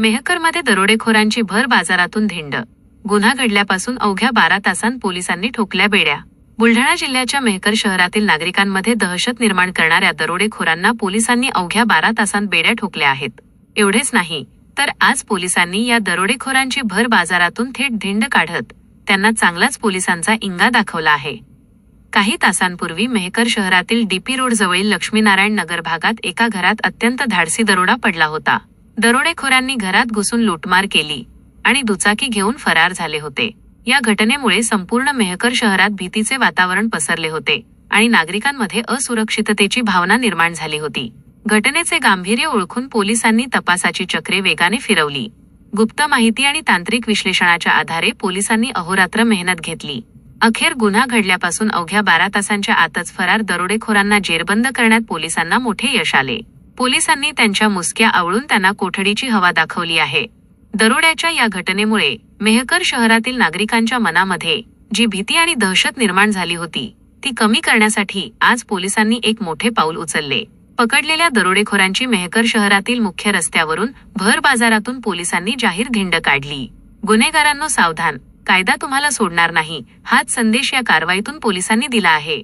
मेहकरमध्ये दरोडेखोरांची भर बाजारातून धिंड. गुन्हा घडल्यापासून अवघ्या 12 तासांत पोलिसांनी ठोकल्या बेड्या. बुलढाणा जिल्ह्याच्या मेहकर शहरातील नागरिकांमध्ये दहशत निर्माण करणाऱ्या दरोडेखोरांना पोलिसांनी अवघ्या 12 तासांत बेड्या ठोकल्या आहेत. एवढेच नाही तर आज पोलिसांनी या दरोडेखोरांची भर बाजारातून थेट धिंड काढत त्यांना चांगलाच पोलिसांचा इंगा दाखवला आहे. काही तासांपूर्वी मेहकर शहरातील डीपी रोड जवळील लक्ष्मीनारायण नगर भागात एका घरात अत्यंत धाडसी दरोडा पडला होता. दरोडेखोरांनी घरात घुसून लूटमार केली आणि दुचाकी घेऊन फरार झाले होते. या घटनेमुळे संपूर्ण मेहकर शहरात भीतीचे वातावरण पसरले होते आणि नागरिकांमध्ये असुरक्षिततेची भावना निर्माण झाली होती. घटनेचे गांभीर्य ओळखून पोलिसांनी तपासाची चक्रे वेगाने फिरवली. गुप्त माहिती आणि तांत्रिक विश्लेषणाच्या आधारे पोलिसांनी अहोरात्र मेहनत घेतली. अखेर गुन्हा घडल्यापासून अवघ्या 12 तासांच्या आतच फरार दरोडेखोरांना जेरबंद करण्यात पोलिसांना मोठे यश आले. पोलिसांनी त्यांच्या मुसक्या आवळून त्यांना कोठडीची हवा दाखवली आहे. दरोड्याच्या या घटनेमुळे मेहकर शहरातील नागरिकांच्या मनामध्ये जी भीती आणि दहशत निर्माण झाली होती ती कमी करण्यासाठी आज पोलिसांनी एक मोठे पाऊल उचलले. पकडलेल्या दरोडेखोरांची मेहकर शहरातील मुख्य रस्त्यावरून भर बाजारातून पोलिसांनी जाहीर धिंड काढली. गुन्हेगारांनो सावधान, कायदा तुम्हाला सोडणार नाही, हाच संदेश या कारवाईतून पोलिसांनी दिला आहे.